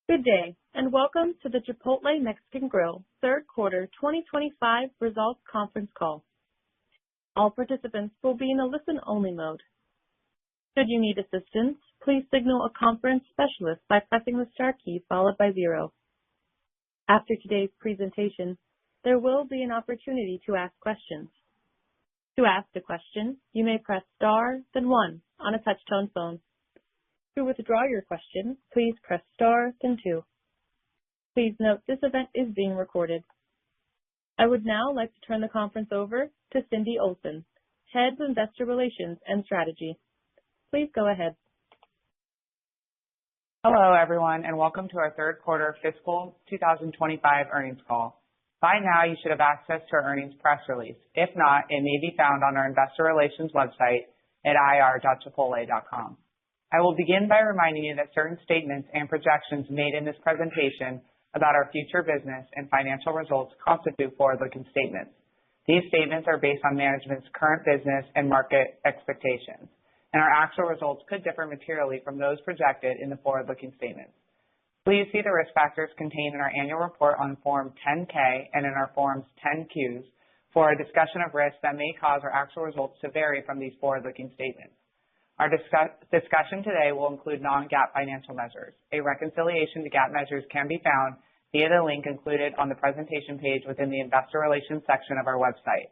Good day, and welcome to the Chipotle Mexican Grill third quarter 2025 results conference call. All participants will be in a listen-only mode. Should you need assistance, please signal a conference specialist by pressing the star key followed by 0. After today's presentation, there will be an opportunity to ask questions. To ask a question, you may press star, then 1 on a touch-tone phone. To withdraw your question, please press star, then 2. Please note this event is being recorded. I would now like to turn the conference over to Cindy Olsen, Head of Investor Relations and Strategy. Please go ahead. Hello, everyone, and welcome to our third quarter fiscal 2025 earnings call. By now, you should have access to our earnings press release. If not, it may be found on our investor relations website at ir.chipotle.com. I will begin by reminding you that certain statements and projections made in this presentation about our future business and financial results constitute forward-looking statements. These statements are based on management's current business and market expectations, and our actual results could differ materially from those projected in the forward-looking statements. Please see the risk factors contained in our annual report on Form 10-K and in our Forms 10-Qs for a discussion of risks that may cause our actual results to vary from these forward-looking statements. Our discussion today will include non-GAAP financial measures. A reconciliation to GAAP measures can be found via the link included on the presentation page within the Investor Relations section of our website.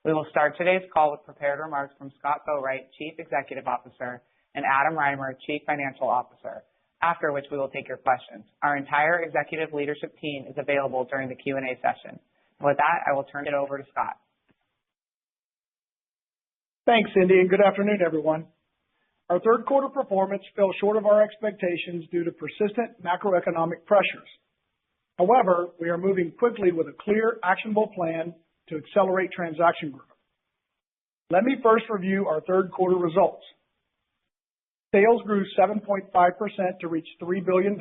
We will start today's call with prepared remarks from Scott Boatwright, Chief Executive Officer, and Adam Reimer, Chief Financial Officer, after which we will take your questions. Our entire executive leadership team is available during the Q&A session. With that, I will turn it over to Scott. Thanks, Cindy, and good afternoon, everyone. Our third quarter performance fell short of our expectations due to persistent macroeconomic pressures. However, we are moving quickly with a clear, actionable plan to accelerate transaction growth. Let me first review our third quarter results. Sales grew 7.5% to reach $3 billion,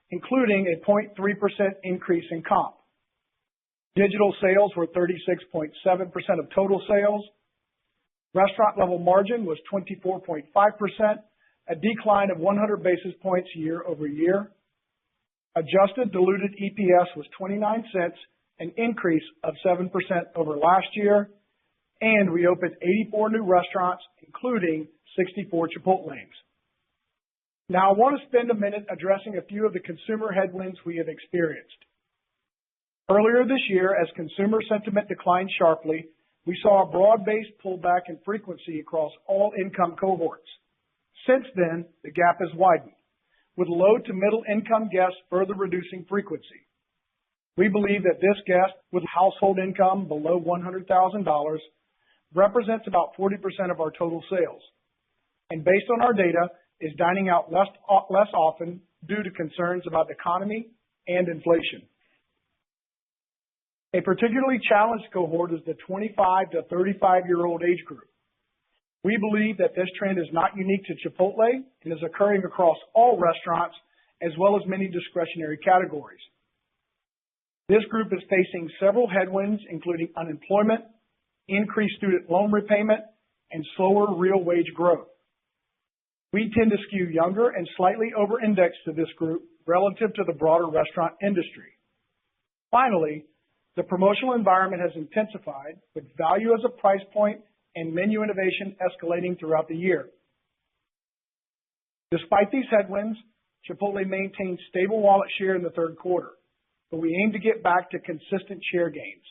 including a 0.3% increase in comp. Digital sales were 36.7% of total sales. Restaurant level margin was 24.5%, a decline of 100 basis points year over year. Adjusted diluted EPS was 29 cents, an increase of 7% over last year, and we opened 84 new restaurants, including 64 Chipotlanes. Now, I want to spend a minute addressing a few of the consumer headwinds we have experienced. Earlier this year, as consumer sentiment declined sharply, we saw a broad-based pullback in frequency across all income cohorts. Since then, the gap has widened, with low to middle income guests further reducing frequency. We believe that this guest with household income below $100,000 represents about 40% of our total sales, and based on our data, is dining out less often due to concerns about the economy and inflation. A particularly challenged cohort is the 25 to 35-year-old age group. We believe that this trend is not unique to Chipotle and is occurring across all restaurants as well as many discretionary categories. This group is facing several headwinds, including unemployment, increased student loan repayment, and slower real wage growth. We tend to skew younger and slightly over-index to this group relative to the broader restaurant industry. Finally, the promotional environment has intensified, with value as a price point and menu innovation escalating throughout the year. Despite these headwinds, Chipotle maintained stable wallet share in the third quarter, but we aim to get back to consistent share gains.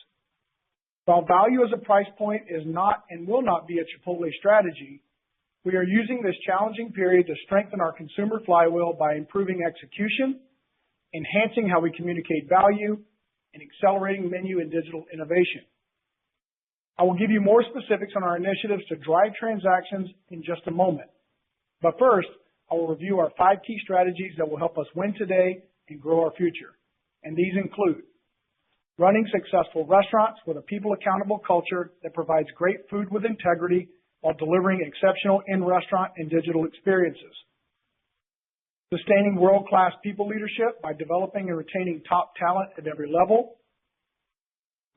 While value as a price point is not and will not be a Chipotle strategy, we are using this challenging period to strengthen our consumer flywheel by improving execution, enhancing how we communicate value, and accelerating menu and digital innovation. I will give you more specifics on our initiatives to drive transactions in just a moment. But first, I will review our 5 key strategies that will help us win today and grow our future. And these include running successful restaurants with a people-accountable culture that provides great food with integrity while delivering exceptional in-restaurant and digital experiences. Sustaining world-class people leadership by developing and retaining top talent at every level.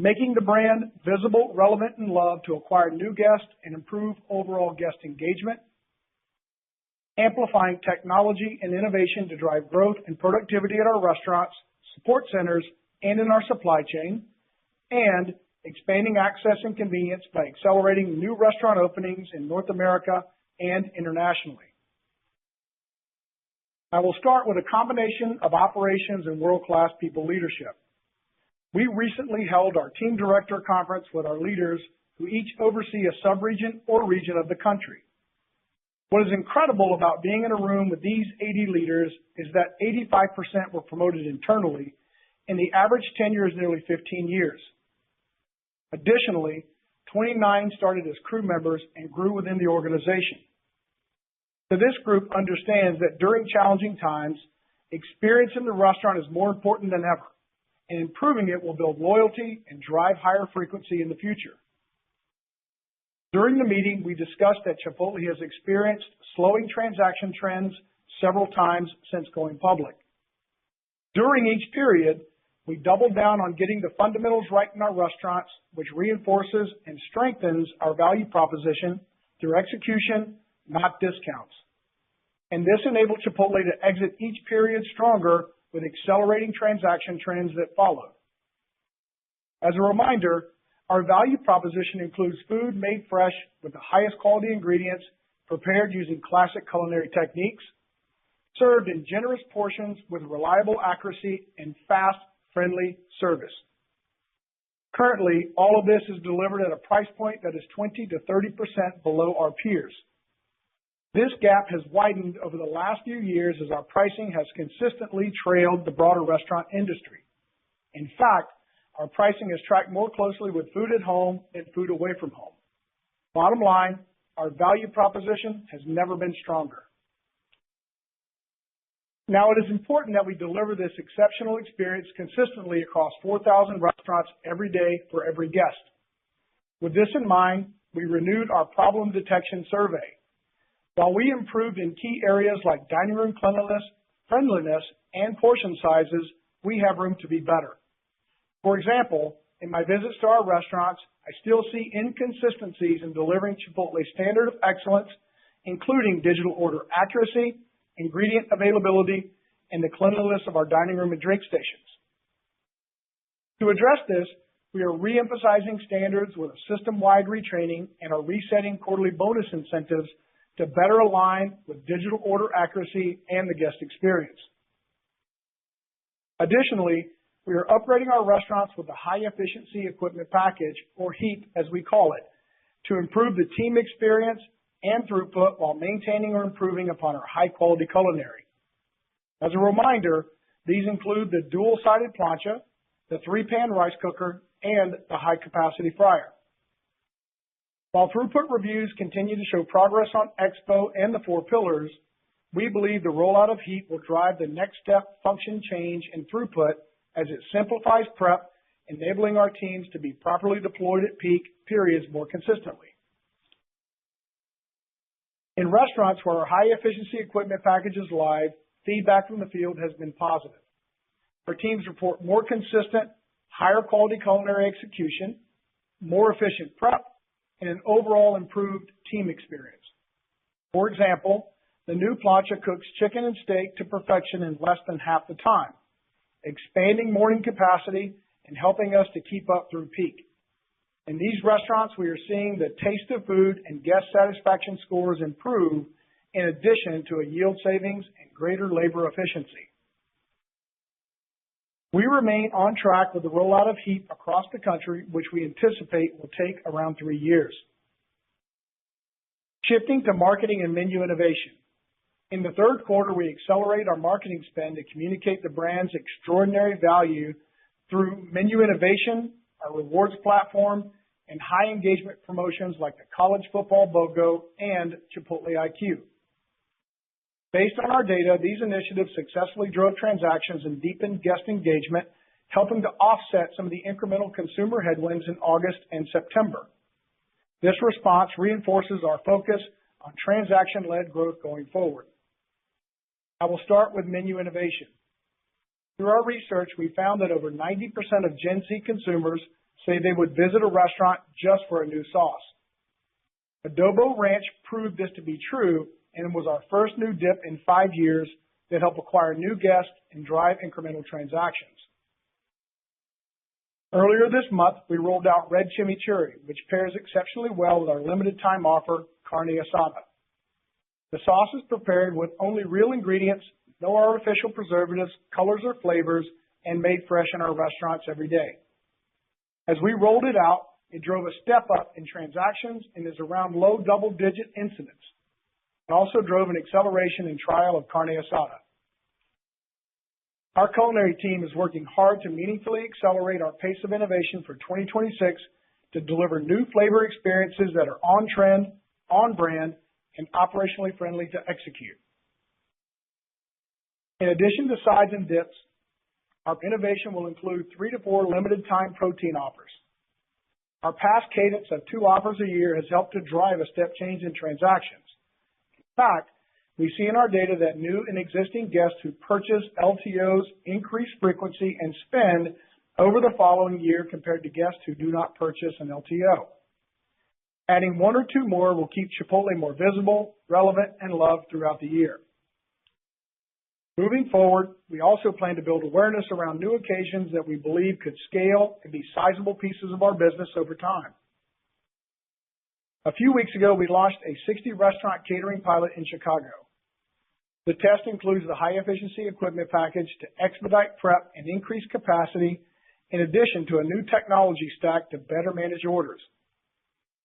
Making the brand visible, relevant, and loved to acquire new guests and improve overall guest engagement. amplifying technology and innovation to drive growth and productivity at our restaurants, support centers, and in our supply chain, and expanding access and convenience by accelerating new restaurant openings in North America and internationally. I will start with a combination of operations and world-class people leadership. We recently held our team director conference with our leaders who each oversee a sub-region or region of the country. What is incredible about being in a room with these 80 leaders is that 85% were promoted internally, and the average tenure is nearly 15 years. Additionally, 29 started as crew members and grew within the organization. So this group understands that during challenging times, experience in the restaurant is more important than ever, and improving it will build loyalty and drive higher frequency in the future. During the meeting, we discussed that Chipotle has experienced slowing transaction trends several times since going public. During each period, we doubled down on getting the fundamentals right in our restaurants, which reinforces and strengthens our value proposition through execution, not discounts. And this enabled Chipotle to exit each period stronger with accelerating transaction trends that followed. As a reminder, our value proposition includes food made fresh with the highest quality ingredients, prepared using classic culinary techniques, served in generous portions with reliable accuracy and fast, friendly service. Currently, all of this is delivered at a price point that is 20 to 30% below our peers. This gap has widened over the last few years as our pricing has consistently trailed the broader restaurant industry. In fact, our pricing has tracked more closely with food at home than food away from home. Bottom line, our value proposition has never been stronger. Now, it is important that we deliver this exceptional experience consistently across 4,000 restaurants every day for every guest. With this in mind, we renewed our problem detection survey. While we improved in key areas like dining room cleanliness, friendliness, and portion sizes, we have room to be better. For example, in my visits to our restaurants, I still see inconsistencies in delivering Chipotle's standard of excellence, including digital order accuracy, ingredient availability, and the cleanliness of our dining room and drink stations. To address this, we are re-emphasizing standards with a system-wide retraining and are resetting quarterly bonus incentives to better align with digital order accuracy and the guest experience. Additionally, we are upgrading our restaurants with a high-efficiency equipment package, or HEAP as we call it, to improve the team experience and throughput while maintaining or improving upon our high-quality culinary. As a reminder, these include the dual-sided plancha, the 3-pan rice cooker, and the high-capacity fryer. While throughput reviews continue to show progress on Expo and the 4 pillars, we believe the rollout of HEAP will drive the next step function change in throughput as it simplifies prep, enabling our teams to be properly deployed at peak periods more consistently. In restaurants where our high-efficiency equipment package is live, feedback from the field has been positive. Our teams report more consistent, higher quality culinary execution, more efficient prep, and an overall improved team experience. For example, the new plancha cooks chicken and steak to perfection in less than half the time, expanding morning capacity and helping us to keep up through peak. In these restaurants, we are seeing the taste of food and guest satisfaction scores improve in addition to a yield savings and greater labor efficiency. We remain on track with the rollout of HEAP across the country, which we anticipate will take around 3 years. Shifting to marketing and menu innovation. In the third quarter, we accelerate our marketing spend to communicate the brand's extraordinary value through menu innovation, our rewards platform, and high engagement promotions like the College Football BOGO and Chipotle IQ. Based on our data, these initiatives successfully drove transactions and deepened guest engagement, helping to offset some of the incremental consumer headwinds in August and September. This response reinforces our focus on transaction-led growth going forward. I will start with menu innovation. Through our research, we found that over 90% of Gen Z consumers say they would visit a restaurant just for a new sauce. Adobo Ranch proved this to be true, and was our first new dip in 5 years that helped acquire new guests and drive incremental transactions. Earlier this month, we rolled out Red Chimichurri, which pairs exceptionally well with our limited time offer, Carne Asada. The sauce is prepared with only real ingredients, no artificial preservatives, colors or flavors, and made fresh in our restaurants every day. As we rolled it out, it drove a step up in transactions and is around low double-digit incidents. It also drove an acceleration in trial of Carne Asada. Our culinary team is working hard to meaningfully accelerate our pace of innovation for 2026 to deliver new flavor experiences that are on trend, on brand, and operationally friendly to execute. In addition to sides and dips, our innovation will include 3 to 4 limited time protein offers. Our past cadence of 2 offers a year has helped to drive a step change in transactions. In fact, we see in our data that new and existing guests who purchase LTOs increase frequency and spend over the following year compared to guests who do not purchase an LTO. Adding 1 or 2 more will keep Chipotle more visible, relevant, and loved throughout the year. Moving forward, we also plan to build awareness around new occasions that we believe could scale and be sizable pieces of our business over time. A few weeks ago, we launched a 60-restaurant catering pilot in Chicago. The test includes the high-efficiency equipment package to expedite prep and increase capacity, in addition to a new technology stack to better manage orders.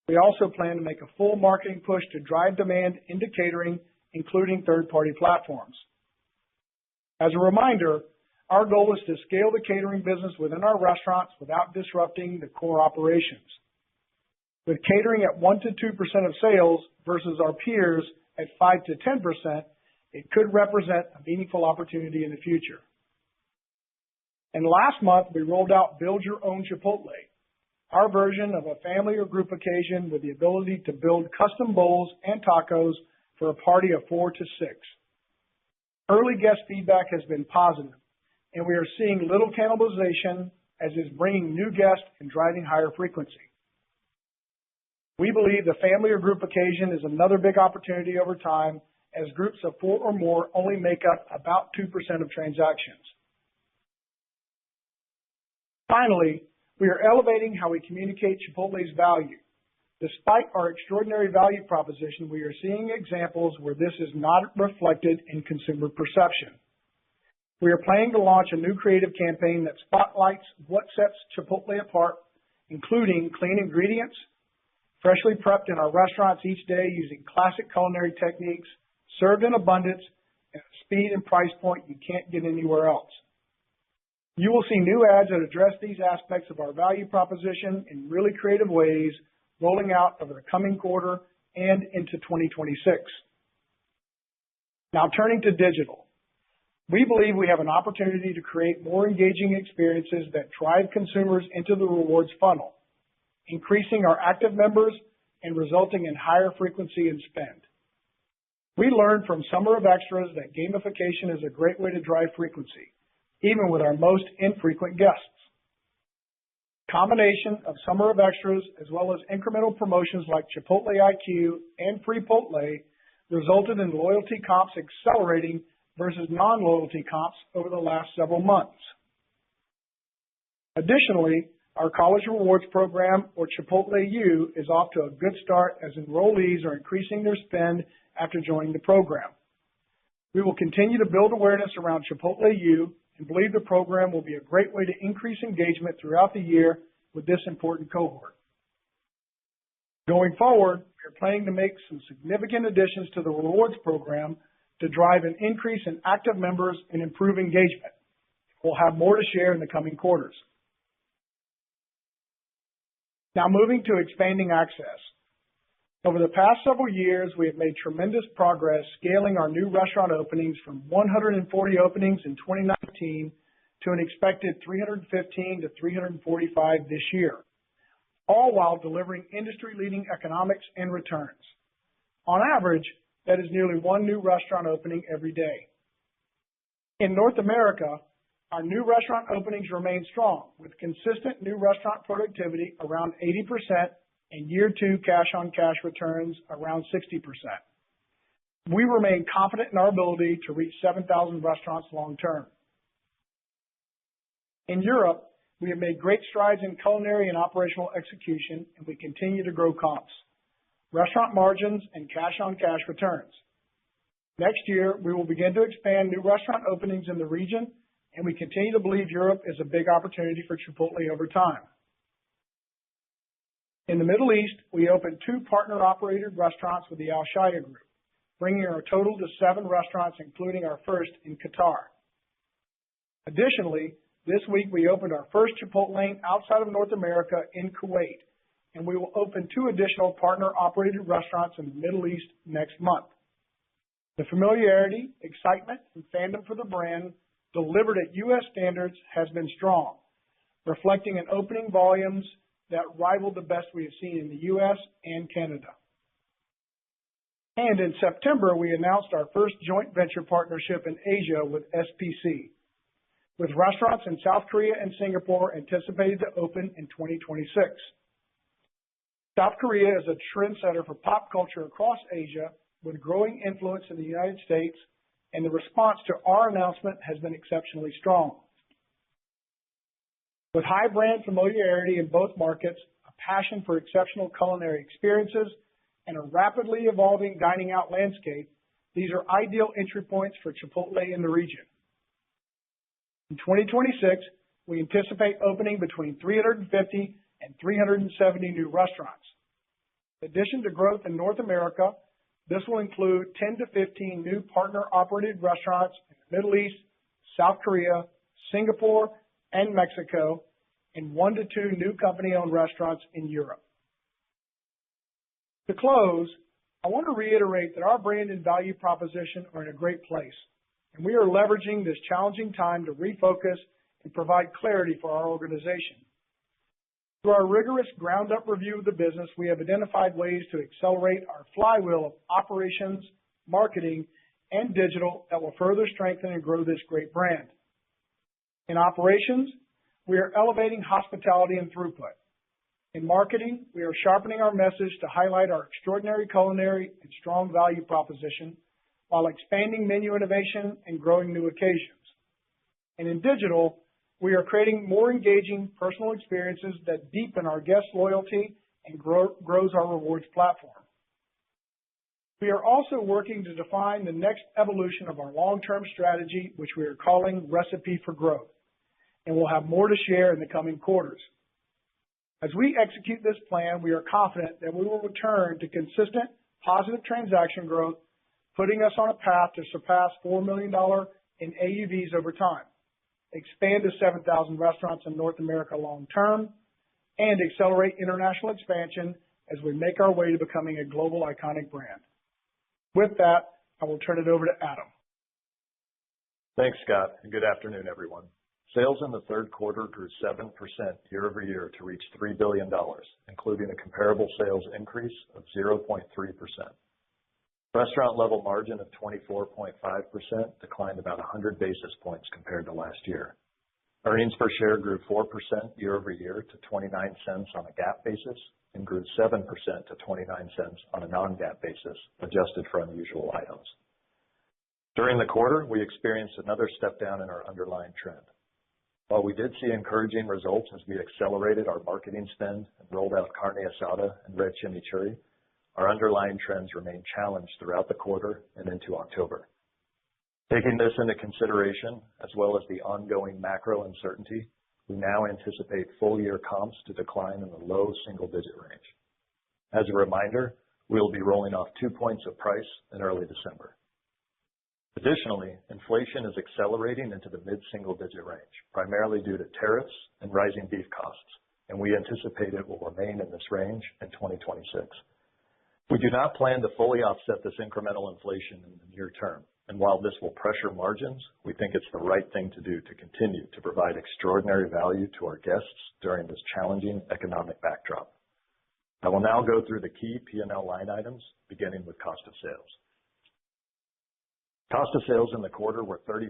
We also plan to make a full marketing push to drive demand into catering, including third-party platforms. As a reminder, our goal is to scale the catering business within our restaurants without disrupting the core operations. With catering at 1 to 2% of sales versus our peers at 5 to 10%, it could represent a meaningful opportunity in the future. And last month, we rolled out Build Your Own Chipotle, our version of a family or group occasion with the ability to build custom bowls and tacos for a party of 4 to 6. Early guest feedback has been positive, and we are seeing little cannibalization as is bringing new guests and driving higher frequency. We believe the family or group occasion is another big opportunity over time as groups of 4 or more only make up about 2% of transactions. Finally, we are elevating how we communicate Chipotle's value. Despite our extraordinary value proposition, we are seeing examples where this is not reflected in consumer perception. We are planning to launch a new creative campaign that spotlights what sets Chipotle apart, including clean ingredients, freshly prepped in our restaurants each day using classic culinary techniques, served in abundance, at a speed and price point you can't get anywhere else. You will see new ads that address these aspects of our value proposition in really creative ways, rolling out over the coming quarter and into 2026. Now turning to digital. We believe we have an opportunity to create more engaging experiences that drive consumers into the rewards funnel, increasing our active members and resulting in higher frequency and spend. We learned from Summer of Extras that gamification is a great way to drive frequency, even with our most infrequent guests. Combination of Summer of Extras as well as incremental promotions like Chipotle IQ and Free Potle resulted in loyalty comps accelerating versus non-loyalty comps over the last several months. Additionally, our College Rewards program, or Chipotle U, is off to a good start as enrollees are increasing their spend after joining the program. We will continue to build awareness around Chipotle U and believe the program will be a great way to increase engagement throughout the year with this important cohort. Going forward, we are planning to make some significant additions to the rewards program to drive an increase in active members and improve engagement. We'll have more to share in the coming quarters. Now moving to expanding access. Over the past several years, we have made tremendous progress scaling our new restaurant openings from 140 openings in 2019 to an expected 315 to 345 this year, all while delivering industry-leading economics and returns. On average, that is nearly 1 new restaurant opening every day. In North America, our new restaurant openings remain strong, with consistent new restaurant productivity around 80% and year 2 cash-on-cash returns around 60%. We remain confident in our ability to reach 7,000 restaurants long term. In Europe, we have made great strides in culinary and operational execution, and we continue to grow comps, restaurant margins, and cash-on-cash returns. Next year, we will begin to expand new restaurant openings in the region, and we continue to believe Europe is a big opportunity for Chipotle over time. In the Middle East, we opened 2 partner-operated restaurants with the Al Shaya Group, bringing our total to 7 restaurants, including our first in Qatar. Additionally, this week we opened our first Chipotle outside of North America in Kuwait, and we will open 2 additional partner-operated restaurants in the Middle East next month. The familiarity, excitement, and fandom for the brand delivered at U.S. standards has been strong, reflecting in opening volumes that rival the best we have seen in the U.S. and Canada. And in September, we announced our first joint venture partnership in Asia with SPC, with restaurants in South Korea and Singapore anticipated to open in 2026. South Korea is a trendsetter for pop culture across Asia, with growing influence in the United States, and the response to our announcement has been exceptionally strong. With high brand familiarity in both markets, a passion for exceptional culinary experiences, and a rapidly evolving dining out landscape, these are ideal entry points for Chipotle in the region. In 2026, we anticipate opening between 350 and 370 new restaurants. In addition to growth in North America, this will include 10 to 15 new partner-operated restaurants in the Middle East, South Korea, Singapore, and Mexico, and 1 to 2 new company-owned restaurants in Europe. To close, I want to reiterate that our brand and value proposition are in a great place, and we are leveraging this challenging time to refocus and provide clarity for our organization. Through our rigorous ground-up review of the business, we have identified ways to accelerate our flywheel of operations, marketing, and digital that will further strengthen and grow this great brand. In operations, we are elevating hospitality and throughput. In marketing, we are sharpening our message to highlight our extraordinary culinary and strong value proposition while expanding menu innovation and growing new occasions. And in digital, we are creating more engaging personal experiences that deepen our guest loyalty and grows our rewards platform. We are also working to define the next evolution of our long-term strategy, which we are calling Recipe for Growth, and we'll have more to share in the coming quarters. As we execute this plan, we are confident that we will return to consistent positive transaction growth, putting us on a path to surpass $4 million in AUVs over time, expand to 7,000 restaurants in North America long term, and accelerate international expansion as we make our way to becoming a global iconic brand. With that, I will turn it over to Adam. Thanks, Scott, and good afternoon, everyone. Sales in the third quarter grew 7% year over year to reach $3 billion, including a comparable sales increase of 0.3%. Restaurant level margin of 24.5% declined about 100 basis points compared to last year. Earnings per share grew 4% year over year to 29 cents on a GAAP basis and grew 7% to 29 cents on a non-GAAP basis, adjusted for unusual items. During the quarter, we experienced another step down in our underlying trend. While we did see encouraging results as we accelerated our marketing spend and rolled out carne asada and red chimichurri, our underlying trends remained challenged throughout the quarter and into October. Taking this into consideration, as well as the ongoing macro uncertainty, we now anticipate full-year comps to decline in the low single-digit range. As a reminder, we will be rolling off 2 points of price in early December. Additionally, inflation is accelerating into the mid-single-digit range, primarily due to tariffs and rising beef costs, and we anticipate it will remain in this range in 2026. We do not plan to fully offset this incremental inflation in the near term, and while this will pressure margins, we think it's the right thing to do to continue to provide extraordinary value to our guests during this challenging economic backdrop. I will now go through the key P&L line items, beginning with cost of sales. Cost of sales in the quarter were 30%,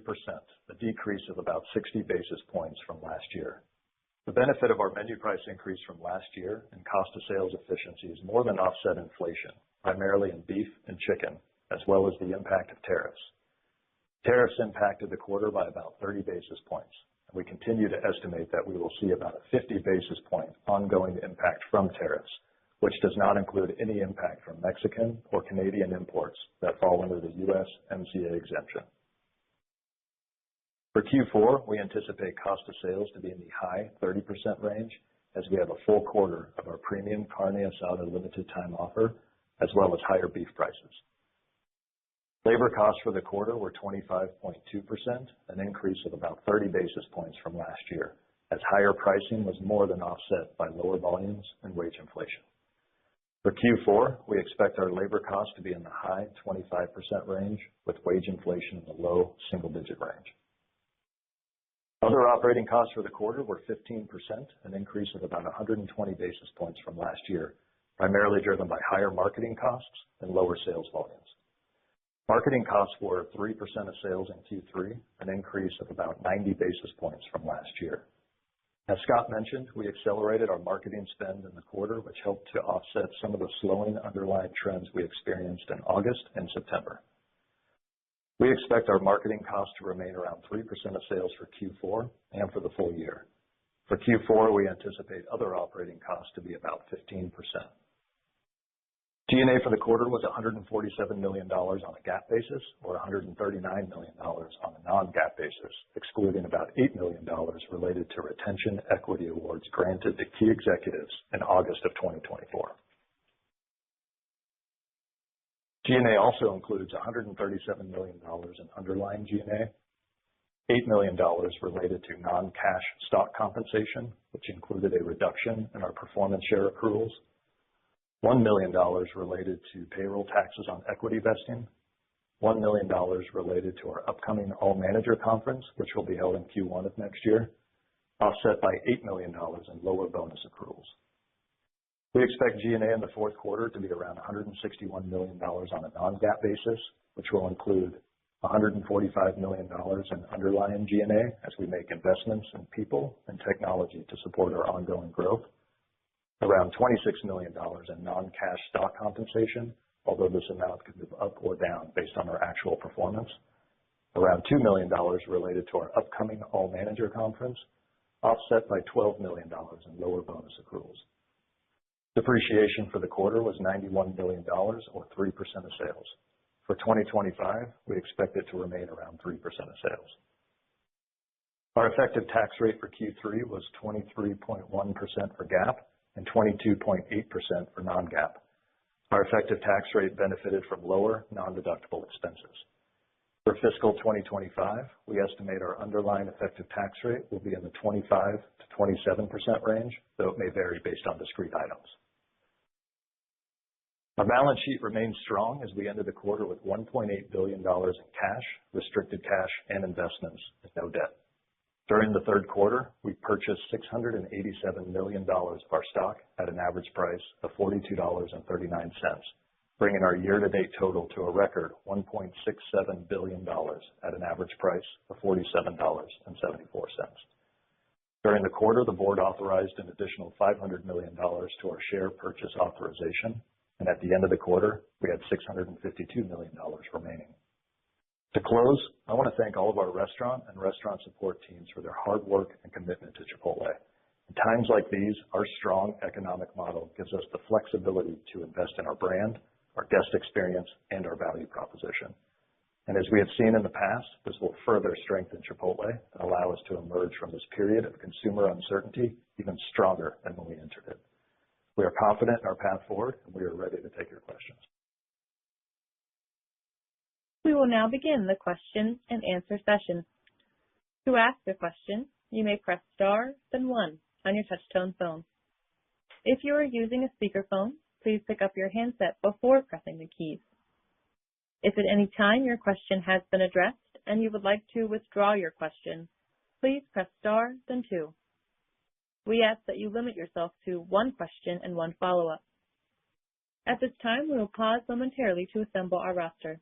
a decrease of about 60 basis points from last year. The benefit of our menu price increase from last year and cost of sales efficiencies more than offset inflation, primarily in beef and chicken, as well as the impact of tariffs. Tariffs impacted the quarter by about 30 basis points, and we continue to estimate that we will see about a 50 basis point ongoing impact from tariffs, which does not include any impact from Mexican or Canadian imports that fall under the USMCA exemption. For Q4, we anticipate cost of sales to be in the high 30% range as we have a full quarter of our premium carne asada limited time offer, as well as higher beef prices. Labor costs for the quarter were 25.2%, an increase of about 30 basis points from last year, as higher pricing was more than offset by lower volumes and wage inflation. For Q4, we expect our labor costs to be in the high 25% range, with wage inflation in the low single-digit range. Other operating costs for the quarter were 15%, an increase of about 120 basis points from last year, primarily driven by higher marketing costs and lower sales volumes. Marketing costs were 3% of sales in Q3, an increase of about 90 basis points from last year. As Scott mentioned, we accelerated our marketing spend in the quarter, which helped to offset some of the slowing underlying trends we experienced in August and September. We expect our marketing costs to remain around 3% of sales for Q4 and for the full year. For Q4, we anticipate other operating costs to be about 15%. G&A for the quarter was $147 million on a GAAP basis, or $139 million on a non-GAAP basis, excluding about $8 million related to retention equity awards granted to key executives in August of 2024. G&A also includes $137 million in underlying G&A, $8 million related to non-cash stock compensation, which included a reduction in our performance share accruals, $1 million related to payroll taxes on equity vesting, $1 million related to our upcoming all-manager conference, which will be held in Q1 of next year, offset by $8 million in lower bonus accruals. We expect G&A in the fourth quarter to be around $161 million on a non-GAAP basis, which will include $145 million in underlying G&A as we make investments in people and technology to support our ongoing growth, around $26 million in non-cash stock compensation, although this amount could move up or down based on our actual performance, around $2 million related to our upcoming all-manager conference, offset by $12 million in lower bonus accruals. Depreciation for the quarter was $91 million, or 3% of sales. For 2025, we expect it to remain around 3% of sales. Our effective tax rate for Q3 was 23.1% for GAAP and 22.8% for non-GAAP. Our effective tax rate benefited from lower non-deductible expenses. For fiscal 2025, we estimate our underlying effective tax rate will be in the 25 to 27% range, though it may vary based on discrete items. Our balance sheet remains strong as we ended the quarter with $1.8 billion in cash, restricted cash, and investments with no debt. During the third quarter, we purchased $687 million of our stock at an average price of $42.39, bringing our year-to-date total to a record $1.67 billion at an average price of $47.74. During the quarter, the board authorized an additional $500 million to our share purchase authorization, and at the end of the quarter, we had $652 million remaining. To close, I want to thank all of our restaurant and restaurant support teams for their hard work and commitment to Chipotle. In times like these, our strong economic model gives us the flexibility to invest in our brand, our guest experience, and our value proposition. And as we have seen in the past, this will further strengthen Chipotle and allow us to emerge from this period of consumer uncertainty even stronger than when we entered it. We are confident in our path forward, and we are ready to take your questions. We will now begin the question and answer session. To ask a question, you may press star, then 1 on your touch-tone phone. If you are using a speakerphone, please pick up your handset before pressing the keys. If at any time your question has been addressed and you would like to withdraw your question, please press star, then 2. We ask that you limit yourself to 1 question and 1 follow-up. At this time, we will pause momentarily to assemble our roster.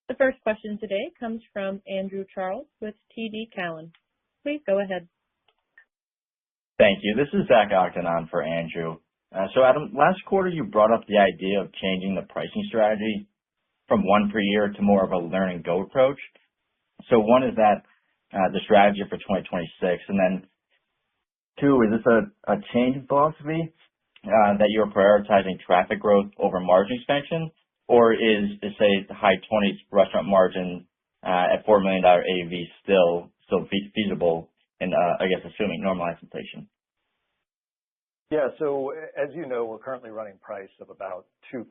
The first question today comes from Andrew Charles with TD Cowen. Please go ahead. Thank you. This is Zach Ogden on for Andrew. So Adam, last quarter you brought up the idea of changing the pricing strategy from one per year to more of a learn and go approach. So one is that the strategy for 2026, and then two, is this a change in philosophy that you're prioritizing traffic growth over margin expansion, or is say the high 20s restaurant margin at $4 million AUV still feasible, and I guess assuming normalized inflation? Yeah. So as you know, we're currently running price of about 2%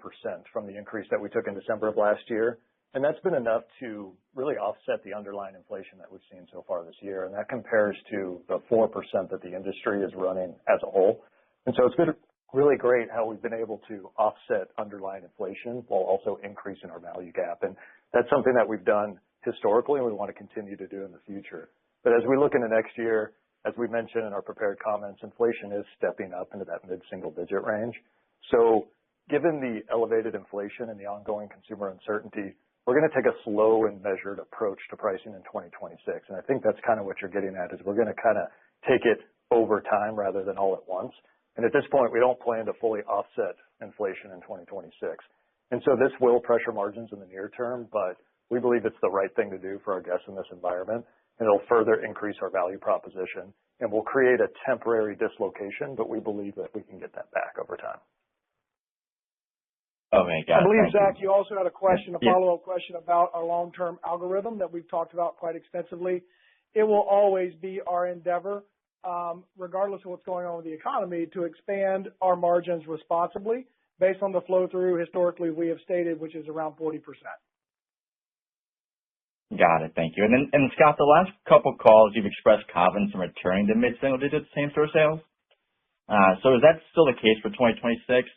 from the increase that we took in December of last year. And that's been enough to really offset the underlying inflation that we've seen so far this year. And that compares to the 4% that the industry is running as a whole. And so it's been really great how we've been able to offset underlying inflation while also increasing our value gap. And that's something that we've done historically and we want to continue to do in the future. But as we look into next year, as we mentioned in our prepared comments, inflation is stepping up into that mid-single digit range. So given the elevated inflation and the ongoing consumer uncertainty, we're going to take a slow and measured approach to pricing in 2026. And I think that's kind of what you're getting at, is we're going to kind of take it over time rather than all at once. And at this point, we don't plan to fully offset inflation in 2026. And so this will pressure margins in the near term, but we believe it's the right thing to do for our guests in this environment. And it'll further increase our value proposition, and we'll create a temporary dislocation, but we believe that we can get that back over time. Okay, got it. I believe, Thank Zach, you also had a question, a Yeah. follow-up question about our long-term algorithm that we've talked about quite extensively. It will always be our endeavor, regardless of what's going on with the economy, to expand our margins responsibly based on the flow-through historically we have stated, which is around 40%. Got it. Thank you. And Scott, the last couple calls you've expressed confidence in returning to mid-single digit same-store sales. So is that still the case for 2026?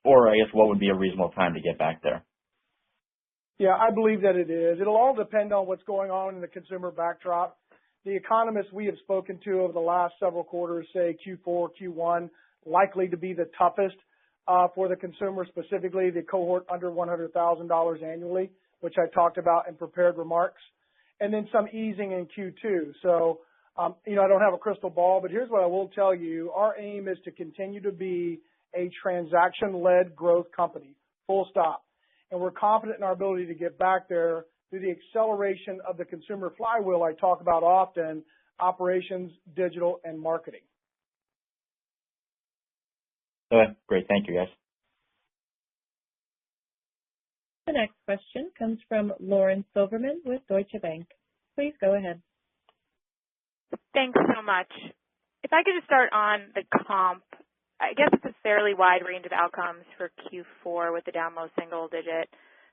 Or I guess what would be a reasonable time to get back there? Yeah, I believe that it is. It'll all depend on what's going on in the consumer backdrop. The economists we have spoken to over the last several quarters say Q4, Q1 likely to be the toughest for the consumer, specifically the cohort under $100,000 annually, which I talked about in prepared remarks, and then some easing in Q2. So, I don't have a crystal ball, but here's what I will tell you. Our aim is to continue to be a transaction-led growth company, full stop. And we're confident in our ability to get back there through the acceleration of the consumer flywheel I talk about often, operations, digital, and marketing. Okay, great. Thank you, guys. The next question comes from Lauren Silverman with Deutsche Bank. Please go ahead. Thanks so much. If I could just start on the comp, I guess it's a fairly wide range of outcomes for Q4 with the down low single digit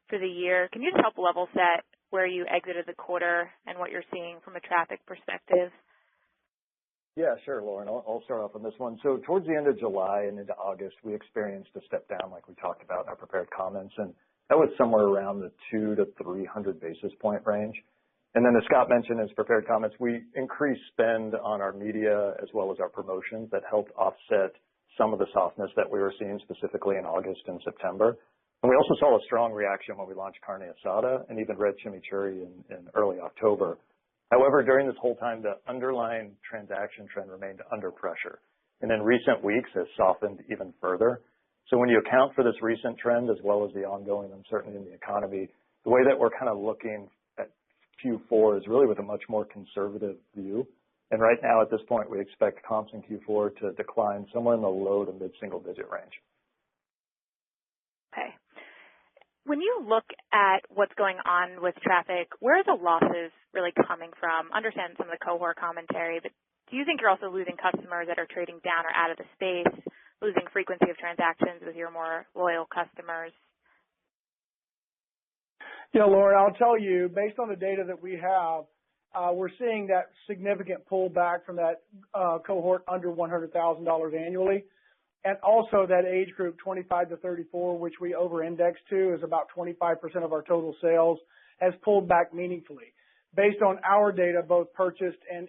for the year. Can you just help level set where you exited the quarter and what you're seeing from a traffic perspective? Yeah, sure, Lauren. I'll start off on this one. So towards the end of July and into August, we experienced a step down like we talked about in our prepared comments, and that was somewhere around the 200 to 300 basis point range. And then as Scott mentioned in his prepared comments, we increased spend on our media as well as our promotions that helped offset some of the softness that we were seeing specifically in August and September. And we also saw a strong reaction when we launched carne asada and even red chimichurri in early October. However, during this whole time, the underlying transaction trend remained under pressure, and in recent weeks has softened even further. So when you account for this recent trend as well as the ongoing uncertainty in the economy, the way that we're kind of looking at Q4 is really with a much more conservative view. And right now at this point, we expect comps in Q4 to decline somewhere in the low to mid-single digit range. Okay. When you look at what's going on with traffic, where are the losses really coming from? Understand some of the cohort commentary, but do you think you're also losing customers that are trading down or out of the space, losing frequency of transactions with your more loyal customers? Yeah, Lauren, I'll tell you, based on the data that we have, we're seeing that significant pullback from that cohort under $100,000 annually. And also that age group 25 to 34, which we over-index to, is about 25% of our total sales, has pulled back meaningfully. Based on our data, both purchased and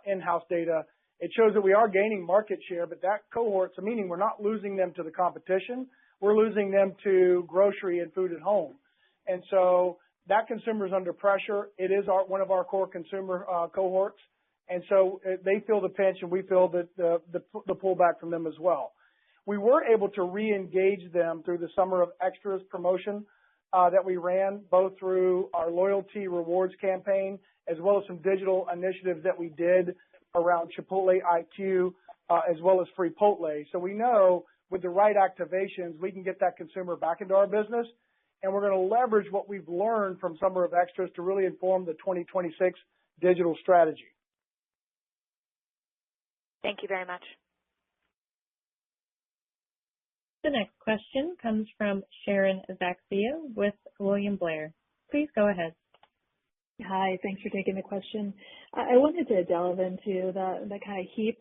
in-house data, it shows that we are gaining market share, but that cohort, so meaning we're not losing them to the competition, we're losing them to grocery and food at home. And so that consumer is under pressure. It is one of our core consumer cohorts. And so they feel the pinch and we feel the pullback from them as well. We were able to re-engage them through the Summer of Extras promotion that we ran, both through our loyalty rewards campaign as well as some digital initiatives that we did around Chipotle IQ as well as Freepotle. So we know with the right activations, we can get that consumer back into our business, and we're going to leverage what we've learned from Summer of Extras to really inform the 2026 digital strategy. Thank you very much. The next question comes from Sharon Zackfia with William Blair. Please go ahead. Hi, thanks for taking the question. I wanted to delve into the kind of heap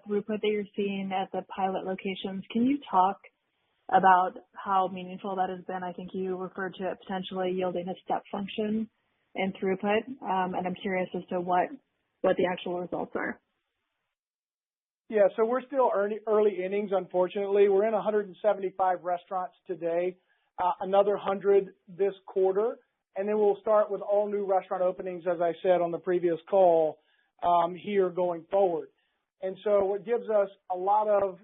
throughput that you're seeing at the pilot locations. Can you talk about how meaningful that has been? I think you referred to it potentially yielding a step function in throughput, and I'm curious as to what the actual results are. Yeah, so we're still early innings, unfortunately. We're in 175 restaurants today, another 100 this quarter, and then we'll start with all new restaurant openings, as I said on the previous call, here going forward. And so what gives us a lot of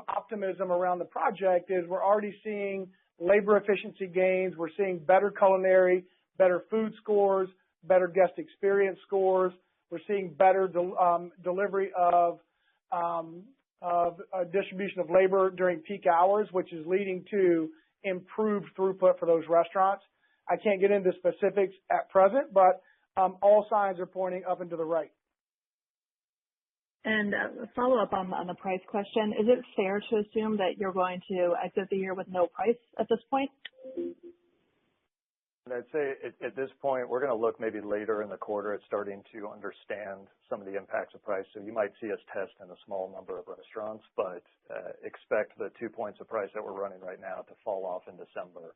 optimism around the project is we're already seeing labor efficiency gains. We're seeing better culinary, better food scores, better guest experience scores. We're seeing better delivery of distribution of labor during peak hours, which is leading to improved throughput for those restaurants. I can't get into specifics at present, but all signs are pointing up and to the right. And a follow-up on the price question, is it fair to assume that you're going to exit the year with no price at this point? I'd say at this point, we're going to look maybe later in the quarter at starting to understand some of the impacts of price. So you might see us test in a small number of restaurants, but expect the 2 points of price that we're running right now to fall off in December.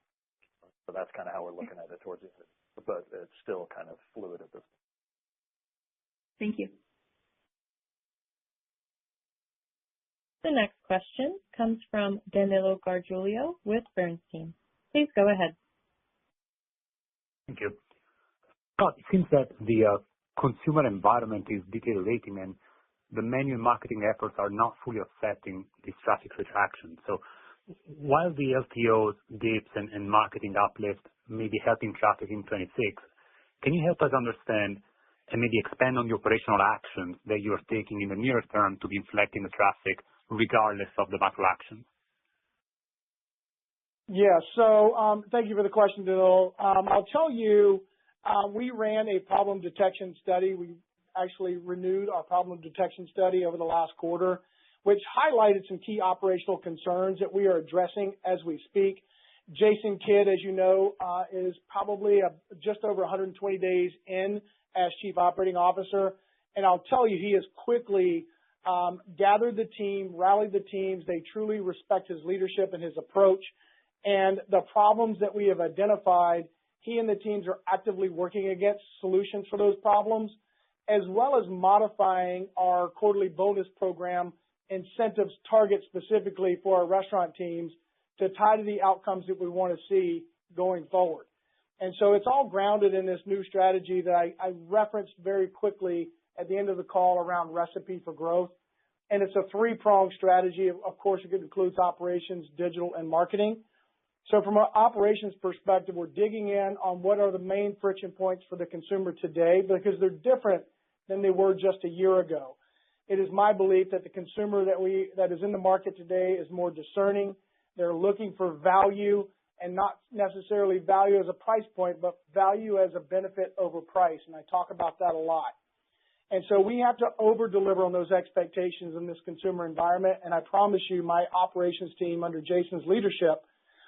So that's kind of how we're looking at it towards the end, but it's still kind of fluid at this point. Thank you. The next question comes from Danilo Gargiulo with Bernstein. Please go ahead. Thank you. Scott, it seems that the consumer environment is deteriorating and the menu and marketing efforts are not fully offsetting this traffic retraction. So while the LTOs, dips, and marketing uplift may be helping traffic in 26, can you help us understand and maybe expand on the operational actions that you are taking in the near term to be inflecting the traffic regardless of the macro actions? Yeah, so thank you for the question, Danilo. I'll tell you, we ran a problem detection study. We actually renewed our problem detection study over the last quarter, which highlighted some key operational concerns that we are addressing as we speak. Jason Kidd, as you know, is probably just over 120 days in as Chief Operating Officer, and I'll tell you, he has quickly gathered the team, rallied the teams. They truly respect his leadership and his approach. And the problems that we have identified, he and the teams are actively working against solutions for those problems, as well as modifying our quarterly bonus program incentives target specifically for our restaurant teams to tie to the outcomes that we want to see going forward. And so it's all grounded in this new strategy that I referenced very quickly at the end of the call around Recipe for Growth. And it's a three-pronged strategy. Of course, it includes operations, digital, and marketing. So from an operations perspective, we're digging in on what are the main friction points for the consumer today because they're different than they were just a year ago. It is my belief that the consumer that is in the market today is more discerning. They're looking for value and not necessarily value as a price point, but value as a benefit over price. And I talk about that a lot. And so we have to over-deliver on those expectations in this consumer environment. And I promise you, my operations team under Jason's leadership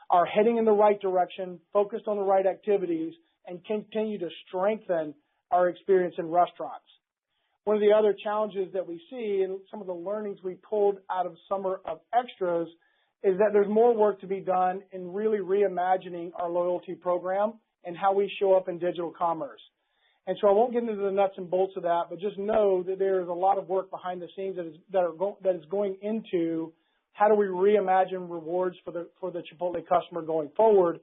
are heading in the right direction, focused on the right activities, and continue to strengthen our experience in restaurants. One of the other challenges that we see and some of the learnings we pulled out of Summer of Extras is that there's more work to be done in really reimagining our loyalty program and how we show up in digital commerce. And so I won't get into the nuts and bolts of that, but just know that there is a lot of work behind the scenes that is going into how do we reimagine rewards for the Chipotle customer going forward.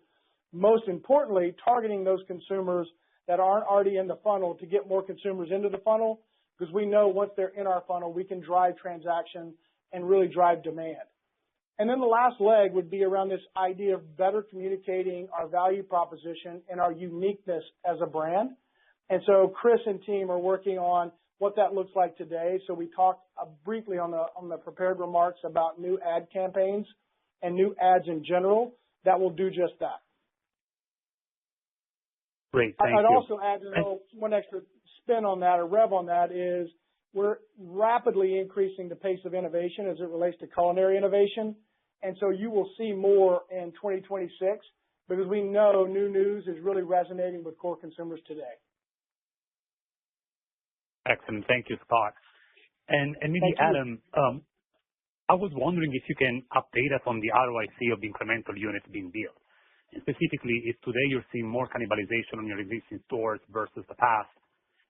Most importantly, targeting those consumers that aren't already in the funnel to get more consumers into the funnel, because we know once they're in our funnel, we can drive transaction and really drive demand. And then the last leg would be around this idea of better communicating our value proposition and our uniqueness as a brand. And so Chris and team are working on what that looks like today. So we talked briefly on the prepared remarks about new ad campaigns and new ads in general that will do just that. Great, thank you. I'd also add one extra spin on that or rev on that is we're rapidly increasing the pace of innovation as it relates to culinary innovation. And so you will see more in 2026 because we know new news is really resonating with core consumers today. Excellent. Thank you, Scott. And maybe Adam, I was wondering if you can update us on the ROIC of the incremental units being built. And specifically, if today you're seeing more cannibalization on your existing stores versus the past,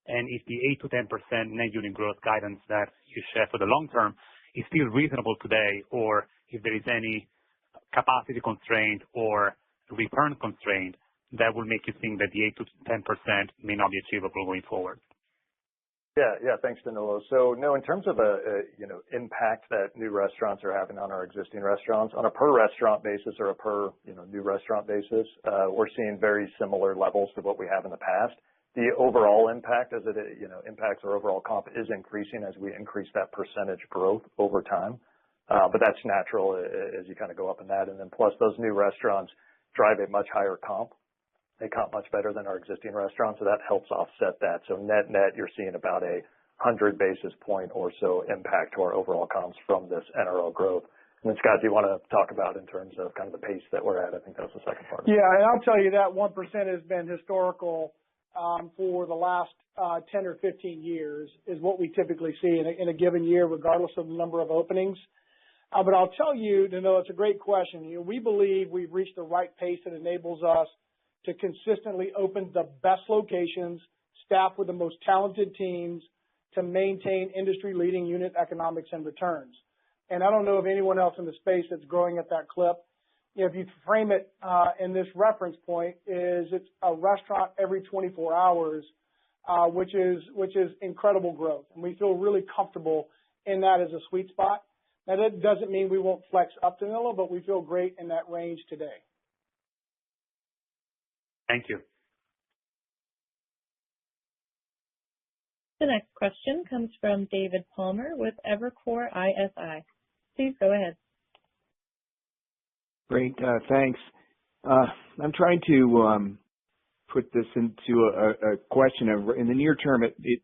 and if the 8 to 10% net unit growth guidance that you share for the long term is still reasonable today, or if there is any capacity constraint or return constraint that will make you think that the 8 to 10% may not be achievable going forward. Yeah. Thanks, Danilo. So no, in terms of impact that new restaurants are having on our existing restaurants, on a per restaurant basis or a per new restaurant basis, we're seeing very similar levels to what we have in the past. The overall impact as it impacts our overall comp is increasing as we increase that percentage growth over time. But that's natural as you kind of go up in that. And then plus those new restaurants drive a much higher comp. They comp much better than our existing restaurants, so that helps offset that. So net, you're seeing about 100 basis point or so impact to our overall comps from this NRL growth. And then Scott, do you want to talk about in terms of kind of the pace that we're at? I think that was the second part. Yeah, and I'll tell you that 1% has been historical for the last 10 or 15 years is what we typically see in a given year, regardless of the number of openings. But I'll tell you, it's a great question. We believe we've reached the right pace that enables us to consistently open the best locations, staffed with the most talented teams to maintain industry-leading unit economics and returns. And I don't know of anyone else in the space that's growing at that clip. If you frame it in this reference point, it's a restaurant every 24 hours, which is incredible growth. And we feel really comfortable in that as a sweet spot. Now, that doesn't mean we won't flex up to Danilo, but we feel great in that range today. Thank you. The next question comes from David Palmer with Evercore ISI. Please go ahead. Great, thanks. I'm trying to put this into a question of, in the near term,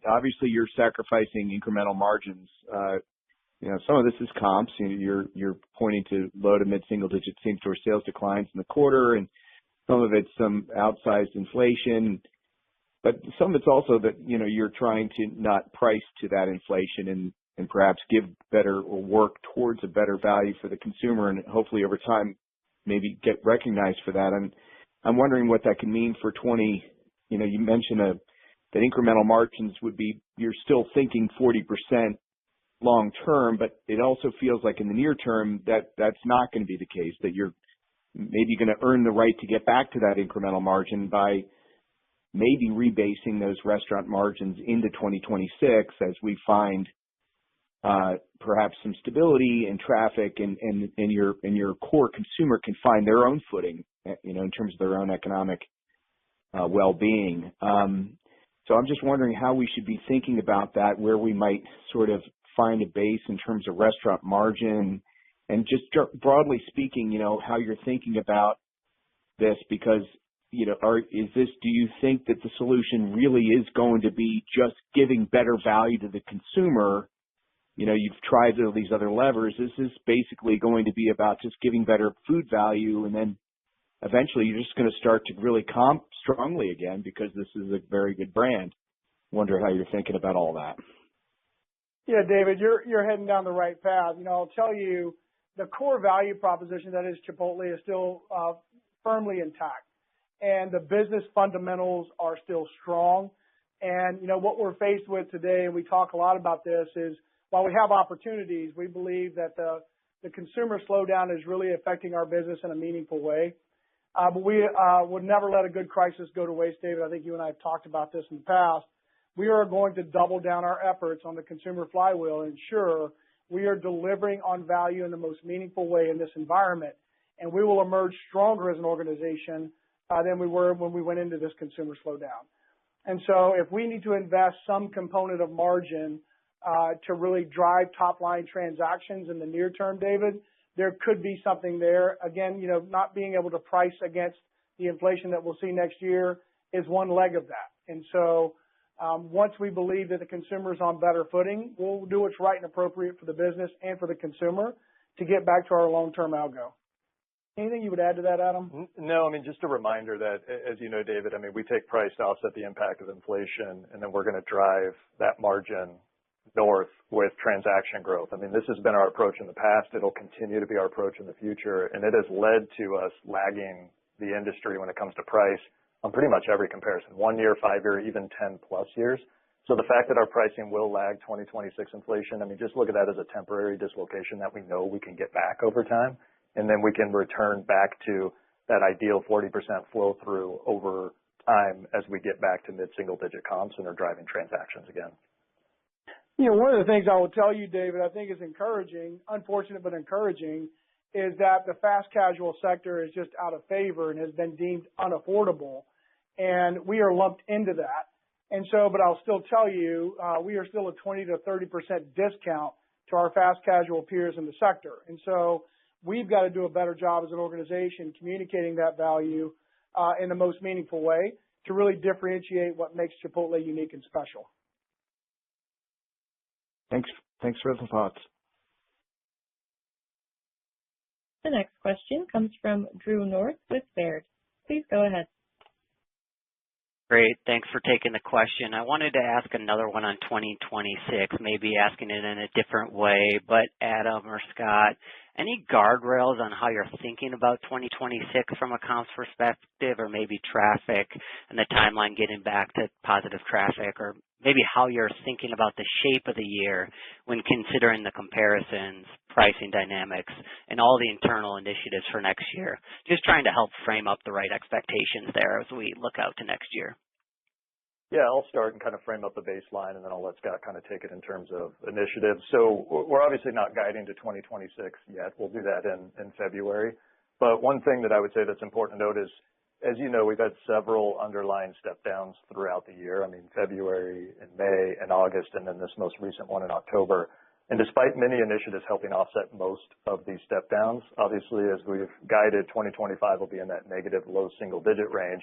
obviously you're sacrificing incremental margins. Some of this is comps. You're pointing to low to mid-single digit same-store sales declines in the quarter, and some of it's some outsized inflation. But some of it's also that, you're trying to not price to that inflation and perhaps give better or work towards a better value for the consumer and hopefully over time maybe get recognized for that. And I'm wondering what that can mean for you mentioned that incremental margins would be, you're still thinking 40% long term, but it also feels like in the near term that's not going to be the case, that you're maybe going to earn the right to get back to that incremental margin by maybe rebasing those restaurant margins into 2026 as we find perhaps some stability in traffic and your core consumer can find their own footing, in terms of their own economic well-being. So I'm just wondering how we should be thinking about that, where we might sort of find a base in terms of restaurant margin, and just broadly speaking, how you're thinking about this, because, do you think that the solution really is going to be just giving better value to the consumer? You've tried all these other levers. This is basically going to be about just giving better food value, and then eventually you're just going to start to really comp strongly again because this is a very good brand. Wonder how you're thinking about all that. Yeah, David, you're heading down the right path. I'll tell you, the core value proposition that is Chipotle is still firmly intact, and the business fundamentals are still strong. And what we're faced with today, and we talk a lot about this, is while we have opportunities, we believe that the consumer slowdown is really affecting our business in a meaningful way. But we would never let a good crisis go to waste, David. I think you and I have talked about this in the past. We are going to double down our efforts on the consumer flywheel and ensure We are delivering on value in the most meaningful way in this environment, and we will emerge stronger as an organization than we were when we went into this consumer slowdown. And so if we need to invest some component of margin to really drive top-line transactions in the near term, David, there could be something there. Again, not being able to price against the inflation that we'll see next year is one leg of that. And so once we believe that the consumer is on better footing, we'll do what's right and appropriate for the business and for the consumer to get back to our long-term algo. Anything you would add to that, Adam? No, just a reminder that, as you know, David, we take price to offset the impact of inflation, and then we're going to drive that margin north with transaction growth. This has been our approach in the past. It'll continue to be our approach in the future, and it has led to us lagging the industry when it comes to price on pretty much every comparison, 1 year, 5 year, even 10 plus years. So the fact that our pricing will lag 2026 inflation, just look at that as a temporary dislocation that we know we can get back over time. And then we can return back to that ideal 40% flow through over time as we get back to mid-single digit comps and are driving transactions again. One of the things I will tell you, David, I think is encouraging, unfortunate but encouraging, is that the fast casual sector is just out of favor and has been deemed unaffordable. And we are lumped into that. And so, but I'll still tell you, we are still a 20 to 30% discount to our fast casual peers in the sector. And so we've got to do a better job as an organization communicating that value in the most meaningful way to really differentiate what makes Chipotle unique and special. Thanks for the thoughts. The next question comes from Drew North with Baird. Please go ahead. Great. Thanks for taking the question. I wanted to ask another one on 2026, maybe asking it in a different way. But Adam or Scott, any guardrails on how you're thinking about 2026 from a comps perspective, or maybe traffic and the timeline getting back to positive traffic, or maybe how you're thinking about the shape of the year when considering the comparisons, pricing dynamics, and all the internal initiatives for next year? Just trying to help frame up the right expectations there as we look out to next year. Yeah, I'll start and kind of frame up the baseline, and then I'll let Scott kind of take it in terms of initiatives. So we're obviously not guiding to 2026 yet. We'll do that in February. But one thing that I would say that's important to note is, as you know, we've had several underlying step downs throughout the year. February and May and August, and then this most recent one in October. And despite many initiatives helping offset most of these step downs, obviously, as we've guided, 2025 will be in that negative low single digit range.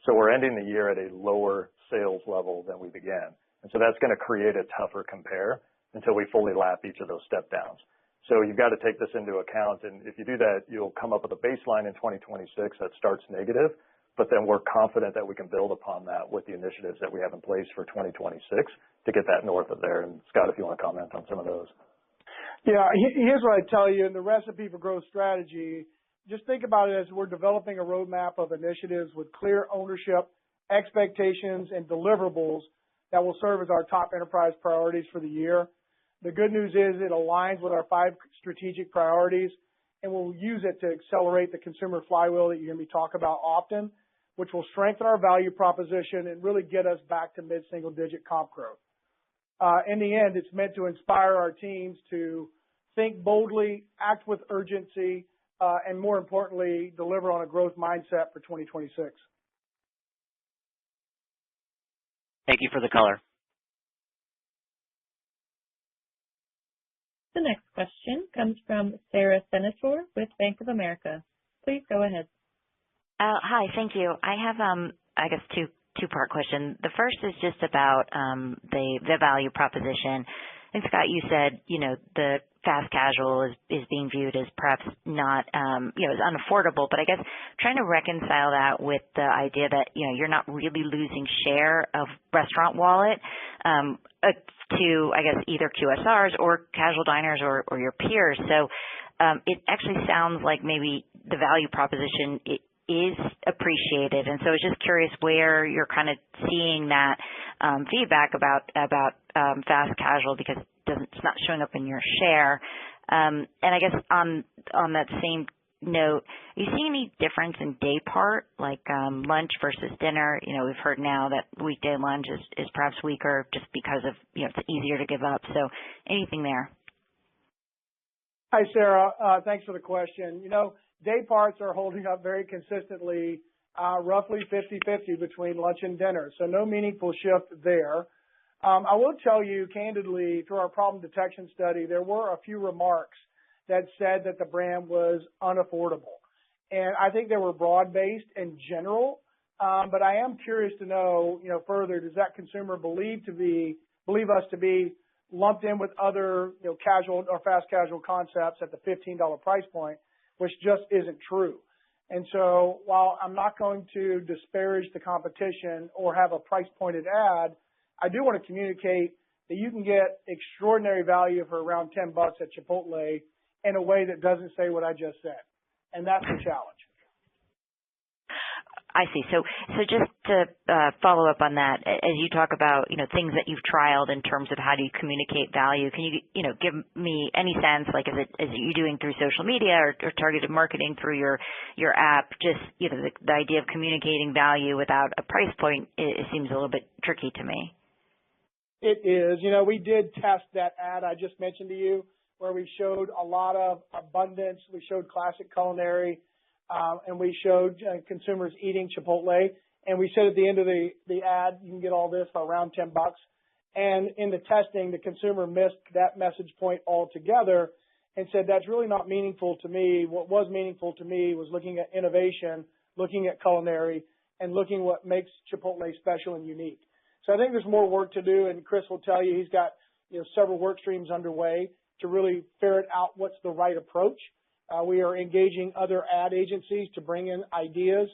So we're ending the year at a lower sales level than we began. And so that's going to create a tougher compare until we fully lap each of those step downs. So you've got to take this into account. And if you do that, you'll come up with a baseline in 2026 that starts negative, but then we're confident that we can build upon that with the initiatives that we have in place for 2026 to get that north of there. And Scott, if you want to comment on some of those. Yeah, here's what I tell you in the Recipe for Growth strategy. Just think about it as we're developing a roadmap of initiatives with clear ownership, expectations, and deliverables that will serve as our top enterprise priorities for the year. The good news is it aligns with our 5 strategic priorities, and we'll use it to accelerate the consumer flywheel that you hear me talk about often, which will strengthen our value proposition and really get us back to mid-single digit comp growth. In the end, it's meant to inspire our teams to think boldly, act with urgency, and more importantly, deliver on a growth mindset for 2026. Thank you for the color. The next question comes from Sara Senatore with Bank of America. Please go ahead. Hi, thank you. I have, I guess, two-part question. The first is just about the value proposition. And Scott, you said, the fast casual is being viewed as perhaps not, as unaffordable. But I guess trying to reconcile that with the idea that, you're not really losing share of restaurant wallet to, I guess, either QSRs or casual diners or your peers. So it actually sounds like maybe the value proposition is appreciated. And so I was just curious where you're kind of seeing that feedback about fast casual, because it's not showing up in your share. And I guess on that same note, are you seeing any difference in day part, like lunch versus dinner? We've heard now that weekday lunch is perhaps weaker just because of, it's easier to give up. So anything there? Hi, Sarah. Thanks for the question. Day parts are holding up very consistently, roughly 50-50 between lunch and dinner, so no meaningful shift there. I will tell you candidly, through our problem detection study, there were a few remarks that said that the brand was unaffordable. And I think they were broad-based in general, but I am curious to know, further, does that consumer believe us to be lumped in with other, casual or fast casual concepts at the $15 price point, which just isn't true. And so while I'm not going to disparage the competition or have a price pointed ad, I do want to communicate that you can get extraordinary value for around $10 at Chipotle in a way that doesn't say what I just said. And that's the challenge. I see. So just to follow up on that, as you talk about, things that you've trialed in terms of how do you communicate value, can you, give me any sense, like is it you doing through social media or targeted marketing through your app? Just, the idea of communicating value without a price point, it seems a little bit tricky to me. It is. We did test that ad I just mentioned to you where we showed a lot of abundance. We showed classic culinary. And we showed consumers eating Chipotle, and we said at the end of the ad, you can get all this for around $10. And in the testing, the consumer missed that message point altogether and said, that's really not meaningful to me. What was meaningful to me was looking at innovation, looking at culinary, and looking what makes Chipotle special and unique. So I think there's more work to do, and Chris will tell you he's got several work streams underway to really ferret out what's the right approach. We are engaging other ad agencies to bring in ideas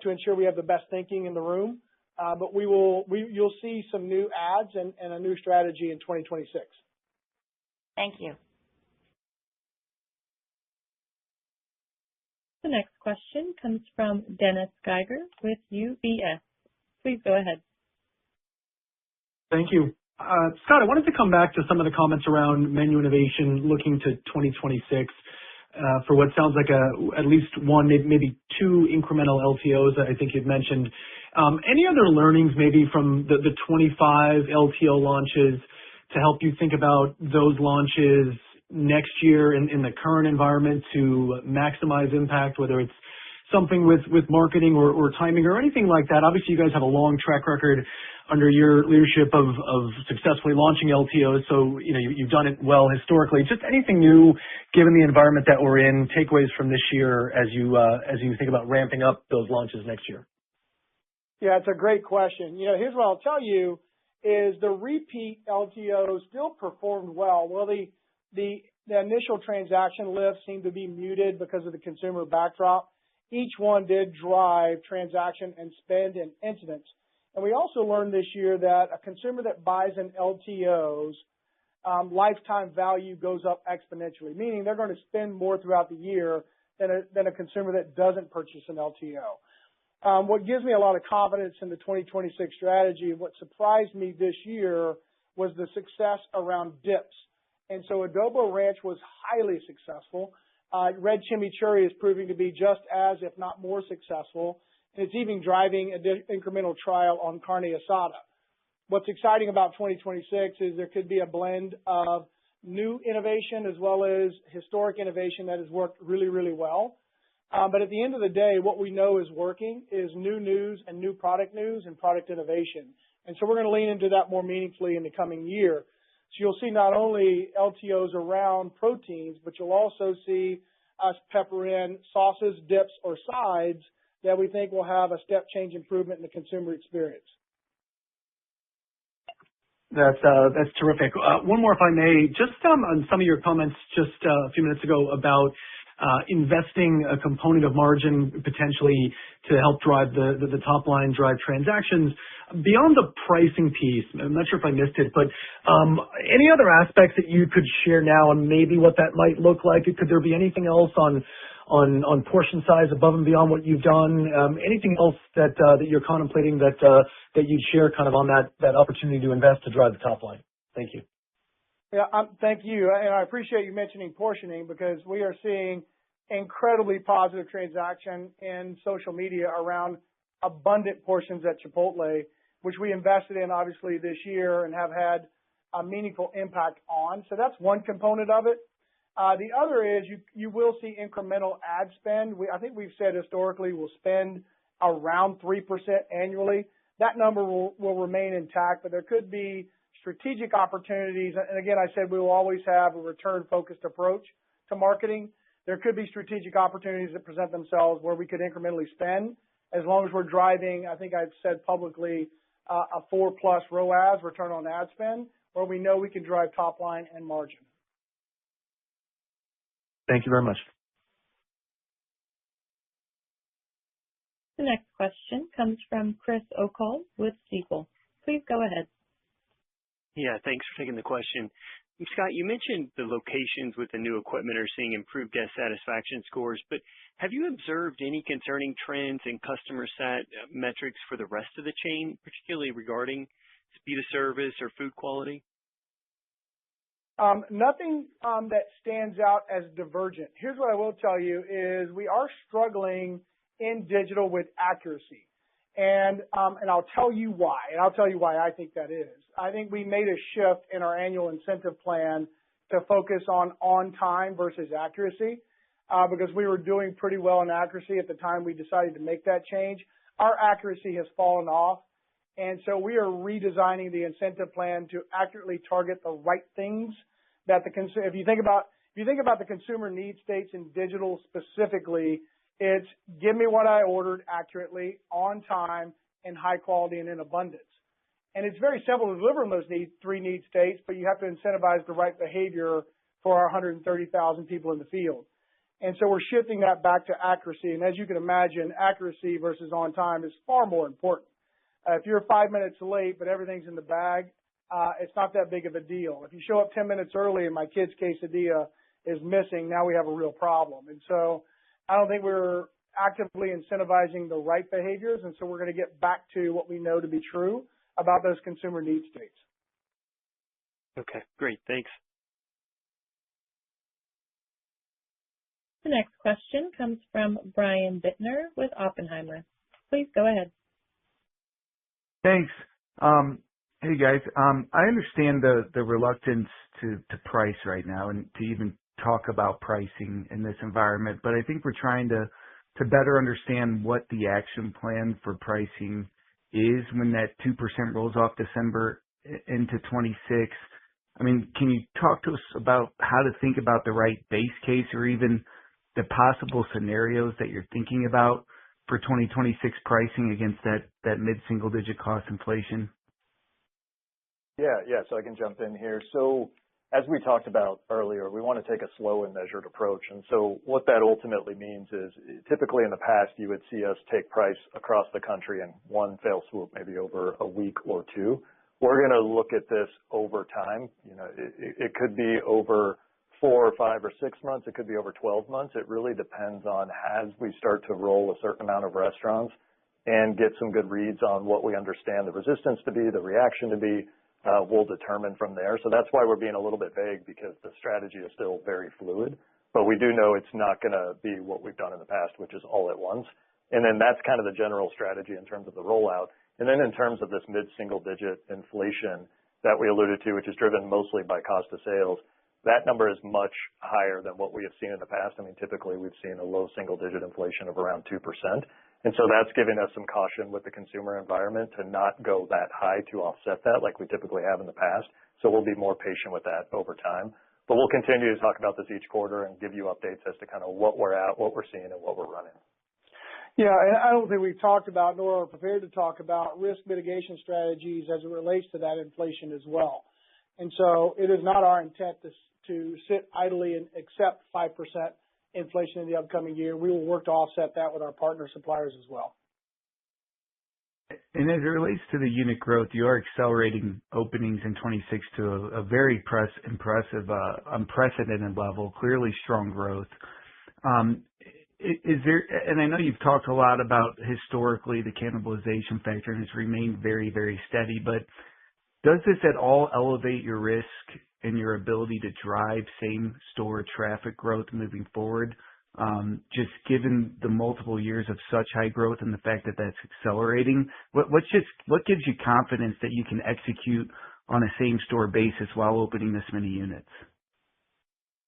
to ensure we have the best thinking in the room. But you'll see some new ads and a new strategy in 2026. Thank you. The next question comes from Dennis Geiger with UBS. Please go ahead. Thank you. Scott, I wanted to come back to some of the comments around menu innovation looking to 2026. For what sounds like at least one, maybe two incremental LTOs that I think you've mentioned. Any other learnings maybe from the 25 LTO launches to help you think about those launches next year in the current environment to maximize impact, whether it's something with marketing or timing or anything like that? Obviously, you guys have a long track record under your leadership of successfully launching LTOs, so you've done it well historically. Just anything new, given the environment that we're in, takeaways from this year as you think about ramping up those launches next year? Yeah, it's a great question. Here's what I'll tell you is the repeat LTOs still performed well. Well, the initial transaction lift seemed to be muted because of the consumer backdrop. Each one did drive transaction and spend and incidents. And we also learned this year that a consumer that buys an LTOs, lifetime value goes up exponentially, meaning they're going to spend more throughout the year than a consumer that doesn't purchase an LTO. What gives me a lot of confidence in the 2026 strategy, what surprised me this year was the success around dips. And so Adobo Ranch was highly successful. Red Chimichurri is proving to be just as, if not more successful. And it's even driving incremental trial on carne asada. What's exciting about 2026 is there could be a blend of new innovation as well as historic innovation that has worked really, really well. But at the end of the day, what we know is working is new news and new product news and product innovation. And so we're going to lean into that more meaningfully in the coming year. So you'll see not only LTOs around proteins, but you'll also see us pepper in sauces, dips, or sides that we think will have a step change improvement in the consumer experience. That's terrific. One more, if I may, just on some of your comments just a few minutes ago about investing a component of margin potentially to help drive the top line, drive transactions. Beyond the pricing piece, I'm not sure if I missed it, but any other aspects that you could share now and maybe what that might look like? Could there be anything else on portion size above and beyond what you've done? Anything else that you're contemplating that you'd share kind of on that opportunity to invest to drive the top line? Thank you. Yeah, thank you. And I appreciate you mentioning portioning because we are seeing incredibly positive transaction in social media around abundant portions at Chipotle, which we invested in obviously this year and have had a meaningful impact on. So that's one component of it. The other is you will see incremental ad spend. I think we've said historically we'll spend around 3% annually. That number will remain intact, but there could be strategic opportunities. And again, I said we will always have a return-focused approach to marketing. There could be strategic opportunities that present themselves where we could incrementally spend as long as we're driving, I think I've said publicly, a 4+ ROAS, return on ad spend, where we know we can drive top line and margin. Thank you very much. The next question comes from Chris O'Cull with Stifel. Please go ahead. Yeah, thanks for taking the question. Scott, you mentioned the locations with the new equipment are seeing improved guest satisfaction scores, but have you observed any concerning trends in customer sat metrics for the rest of the chain, particularly regarding speed of service or food quality? Nothing that stands out as divergent. Here's what I will tell you is we are struggling in digital with accuracy. And I'll tell you why. And I'll tell you why I think that is. I think we made a shift in our annual incentive plan to focus on time versus accuracy because we were doing pretty well in accuracy at the time we decided to make that change. Our accuracy has fallen off. And so we are redesigning the incentive plan to accurately target the right things that if you think about the consumer need states in digital specifically, it's give me what I ordered accurately, on time, in high quality, and in abundance. And it's very simple to deliver in those three need states, but you have to incentivize the right behavior for our 130,000 people in the field. And so we're shifting that back to accuracy. And as you can imagine, accuracy versus on time is far more important. If you're 5 minutes late, but everything's in the bag, it's not that big of a deal. If you show up 10 minutes early and my kid's quesadilla is missing, now we have a real problem. And so I don't think we're actively incentivizing the right behaviors, and so we're going to get back to what we know to be true about those consumer need states. Okay, great. Thanks. The next question comes from Brian Bittner with Oppenheimer. Please go ahead. Thanks. Hey guys, I understand the reluctance to price right now and to even talk about pricing in this environment, but I think we're trying to better understand what the action plan for pricing is when that 2% rolls off December into 26. I mean, can you talk to us about how to think about the right base case or even the possible scenarios that you're thinking about for 2026 pricing against that mid-single digit cost inflation? Yeah. So I can jump in here. So as we talked about earlier, we want to take a slow and measured approach. And so what that ultimately means is typically in the past, you would see us take price across the country in one fell swoop, maybe over a week or two. We're going to look at this over time. You know, it could be over 4 or 5 or 6 months. It could be over 12 months. It really depends on as we start to roll a certain amount of restaurants and get some good reads on what we understand the resistance to be, the reaction to be. We'll determine from there. So that's why we're being a little bit vague because the strategy is still very fluid, but we do know it's not going to be what we've done in the past, which is all at once. And then that's kind of the general strategy in terms of the rollout. And then in terms of this mid-single digit inflation that we alluded to, which is driven mostly by cost of sales, that number is much higher than what we have seen in the past. I mean, typically we've seen a low single digit inflation of around 2%. And so that's giving us some caution with the consumer environment to not go that high to offset that like we typically have in the past. So we'll be more patient with that over time. But we'll continue to talk about this each quarter and give you updates as to kind of what we're at, what we're seeing, and what we're running. Yeah, and I don't think we've talked about nor are prepared to talk about risk mitigation strategies as it relates to that inflation as well. And so it is not our intent to sit idly and accept 5% inflation in the upcoming year. We will work to offset that with our partner suppliers as well. And as it relates to the unit growth, you are accelerating openings in 26 to a very impressive, unprecedented level, clearly strong growth. Is there, and I know you've talked a lot about historically the cannibalization factor and it's remained very, very steady, but does this at all elevate your risk and your ability to drive same store traffic growth moving forward? Just given the multiple years of such high growth and the fact that that's accelerating, what gives you confidence that you can execute on a same store basis while opening this many units?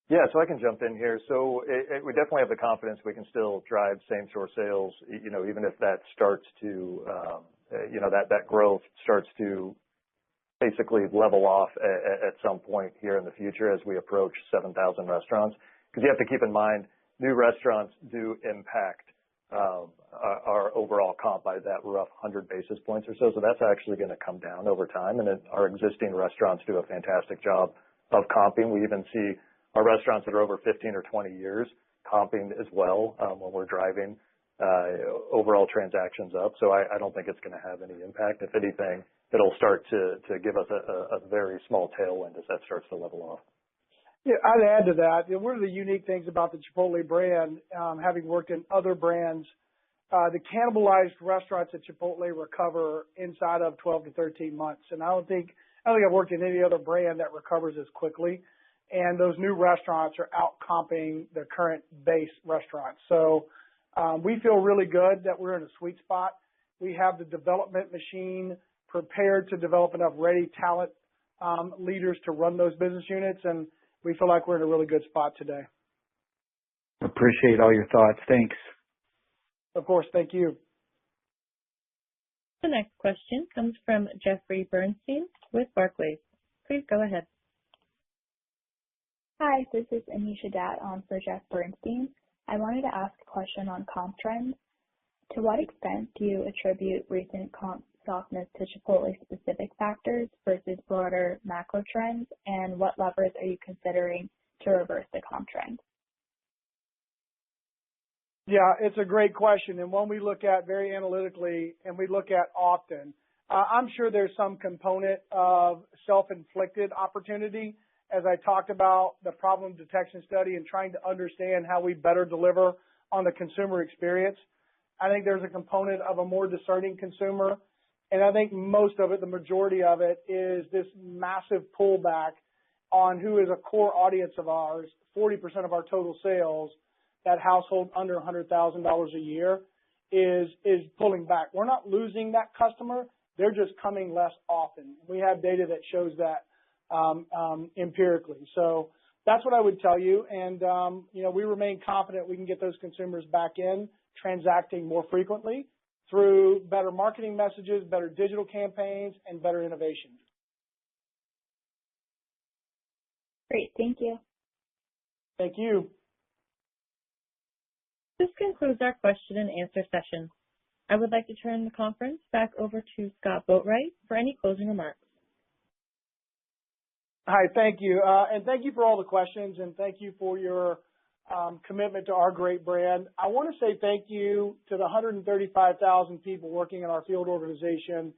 Yeah, so I can jump in here. So we definitely have the confidence we can still drive same-store sales, even if that starts to, that growth starts to basically level off at some point here in the future as we approach 7,000 restaurants. Because you have to keep in mind, new restaurants do impact our overall comp by that rough 100 basis points or so. So that's actually going to come down over time. And then our existing restaurants do a fantastic job of comping. We even see our restaurants that are over 15 or 20 years comping as well when we're driving overall transactions up. So I don't think it's going to have any impact. If anything, it'll start to give us a very small tailwind as that starts to level off. Yeah, I'd add to that. One of the unique things about the Chipotle brand, having worked in other brands, the cannibalized restaurants at Chipotle recover inside of 12 to 13 months. And I don't think I've worked in any other brand that recovers as quickly. And those new restaurants are out comping the current base restaurants. So we feel really good that we're in a sweet spot. We have the development machine prepared to develop enough ready talent leaders to run those business units, and we feel like we're in a really good spot today. Appreciate all your thoughts. Thanks. Of course. Thank you. The next question comes from Jeffrey Bernstein with Barclays. Please go ahead. Hi, this is Anisha Dat on for Jeff Bernstein. I wanted to ask a question on comp trends. To what extent do you attribute recent comp softness to Chipotle-specific factors versus broader macro trends, and what levers are you considering to reverse the comp trend? Yeah, it's a great question, and one we look at very analytically and we look at often. I'm sure there's some component of self-inflicted opportunity as I talked about the problem detection study and trying to understand how we better deliver on the consumer experience. I think there's a component of a more discerning consumer. And I think most of it, the majority of it, is this massive pullback on who is a core audience of ours, 40% of our total sales, that household under $100,000 a year is pulling back. We're not losing that customer. They're just coming less often. We have data that shows that empirically. So that's what I would tell you. And, we remain confident we can get those consumers back in, transacting more frequently through better marketing messages, better digital campaigns, and better innovation. Great. Thank you. Thank you. This concludes our question and answer session. I would like to turn the conference back over to Scott Boatwright for any closing remarks. Hi, thank you. And thank you for all the questions, and thank you for your commitment to our great brand. I want to say thank you to the 135,000 people working in our field organization.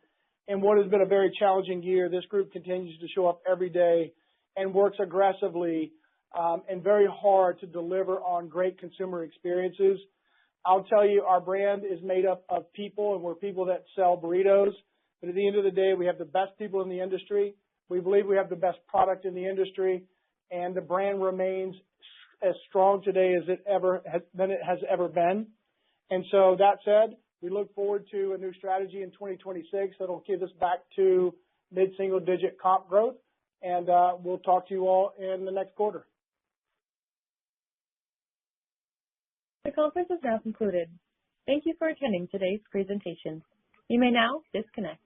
In what has been a very challenging year, this group continues to show up every day and works aggressively and very hard to deliver on great consumer experiences. I'll tell you, our brand is made up of people, and we're people that sell burritos. But at the end of the day, we have the best people in the industry. We believe we have the best product in the industry, and the brand remains as strong today as it has ever been. And so that said, we look forward to a new strategy in 2026 that'll give us back to mid-single digit comp growth. And we'll talk to you all in the next quarter. The conference is now concluded. Thank you for attending today's presentation. You may now disconnect.